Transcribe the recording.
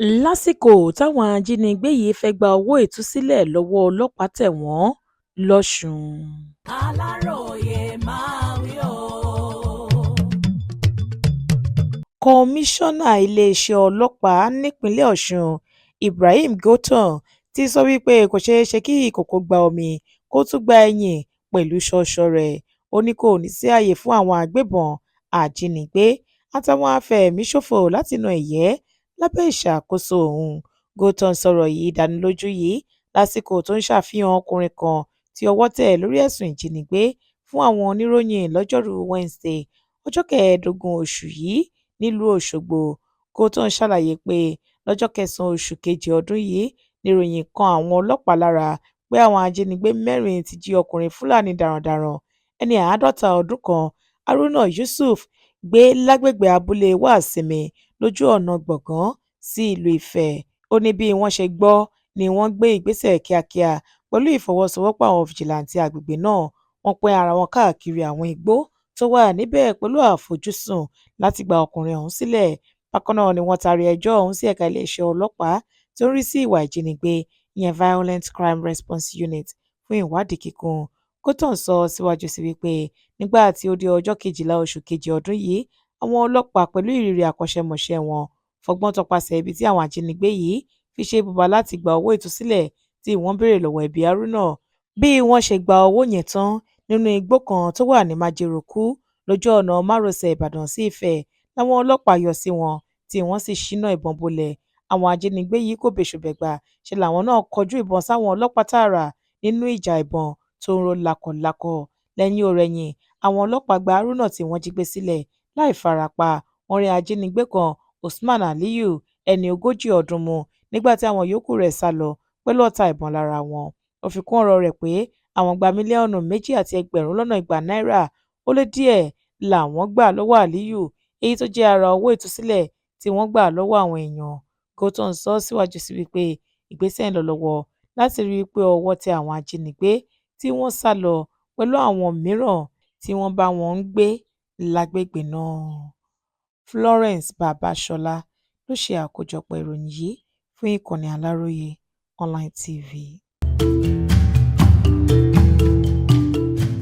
lásìkò táwọn ajínigbé yìí fẹ́ẹ́ gba owó ìtúsílẹ̀ lọ́wọ́ ọlọ́pàá tẹ̀ wọ́n lọ́sùn. aláròye máa wí o. kọmíṣánná iléeṣẹ́ ọlọ́pàá nípìnlẹ̀ ọ̀sùn ibrahim gordon ti sọ wípé kò ṣeé ṣe kí ìkòkò gba omi kó tún gba ẹ̀yìn pẹ̀lú ṣọ́ọ̀ṣọ́ rẹ̀. ó ní kò ní sí ààyè fún àwọn agbébọn ajínigbé àtàwọn afẹ̀míṣòfò láti na ìyẹ́ lábẹ́ ìṣàkóso òun. gordon sọ̀rọ̀ yìí dánilójú yìí lásìkò tó ń ṣàfihàn ọkùnrin kan tí ọwọ́ tẹ̀ lórí ẹ̀sùn ìjínigbé fún àwọn oníròyìn lọ́jọ́rùú wednesday ọjọ́ 15 oṣù yìí nílùú ọ̀ṣọ́gbó. gordon ṣàlàyé pé lọ́jọ́ 9 oṣù kejì ọdún yìí níròyìn kan àwọn ọlọ́pàá lára pé àwọn ajínigbé 4 ti jí ọkùnrin fúlàní darandaran ẹni 50 ọdún kan haruna yusuf gbé lágbègbè abúlé wàsinmi lójú ọ̀nà gbọ̀ngàn sí ìlú ifẹ̀. ó ní bí wọ́n ṣe gbọ́ ni wọ́n gbé ìgbésẹ̀ kíákíá pẹ̀lú ìfọwọ́sowọ́pọ̀ àwọn fìjìláńtì agbègbè náà. wọ́n pín ara wọn káàkiri àwọn igbó tó wà níbẹ̀ pẹ̀lú àfojúsùn láti gba ọkùnrin ọ̀hún sílẹ̀. bákan náà ni wọ́n taari ẹjọ́ ọ̀hún sí ẹ̀ka iléeṣẹ́ ọlọ́pàá tó ń rí sí ìwà ìjínigbé ìyẹn Violent Crime Response Unit fún ìwádìí kíkún. gordon sọ síwájú sí wípé nígbà tí ó di ọjọ́ 12 oṣù kejì ọdún yìí àwọn ọlọ́pàá pẹ̀lú ìrírí akọ́ṣẹ́mọṣẹ́ wọn fọgbọ́n tọpasẹ̀ ibi tí àwọn ajínigbé yìí fi ṣe ibùba láti gba owó ìtúsílẹ̀ tí wọ́n béèrè lọ́wọ́ ẹbí haruna. bí wọ́n ṣe gba owó yẹn tán nínú igbó kan tó wà ní májèrókù lójú ọ̀nà márosẹ̀ ìbàdàn sí ifẹ̀ làwọn ọlọ́pàá yọ sí wọn tí wọ́n sì ṣínà ìbọn bolẹ̀. àwọn ajínigbé yìí kò bẹ́sùbẹ́gbà ṣe làwọn náà kọjú ìbọn sáwọn ọlọ́pàá tààrà nínú ìjà ìbọn tó ń ro lákọlákọ. lẹ́yìn ọ̀rẹyìn àwọn ọlọ́pàá gba haruna tí wọ́n jí gbé sílẹ̀ láì farapa. wọ́n rí ajínigbé kan usman aliyu ẹni 40 ọdún mú nígbà tí àwọn yòókù rẹ̀ sá lọ pẹ̀lú ọta ìbọn lára wọn. ó fi kún ọ̀rọ̀ rẹ̀ pé àwọn gba mílíọ̀nù 2 àti ẹgbẹ̀rún lọ́nà 200 náírà ó lé díẹ̀ làwọn gbà lọ́wọ́ aliyu èyí tó jẹ́ ara owó ìtúsílẹ̀ tí wọ́n gbà lọ́wọ́ àwọn èèyàn. gordon sọ síwájú sí wípé ìgbésẹ̀ ń lọ lọ́wọ́ láti rí i pé ọwọ́ tẹ àwọn ajínigbé tí wọ́n sá lọ pẹ̀lú àwọn mìíràn tí wọ́n bá wọn ń gbé lágbègbè náà. Florence Babasola ló ṣe àkójọpọ̀ ìròyìn yìí fún ìkànnì Aláròye Online TV.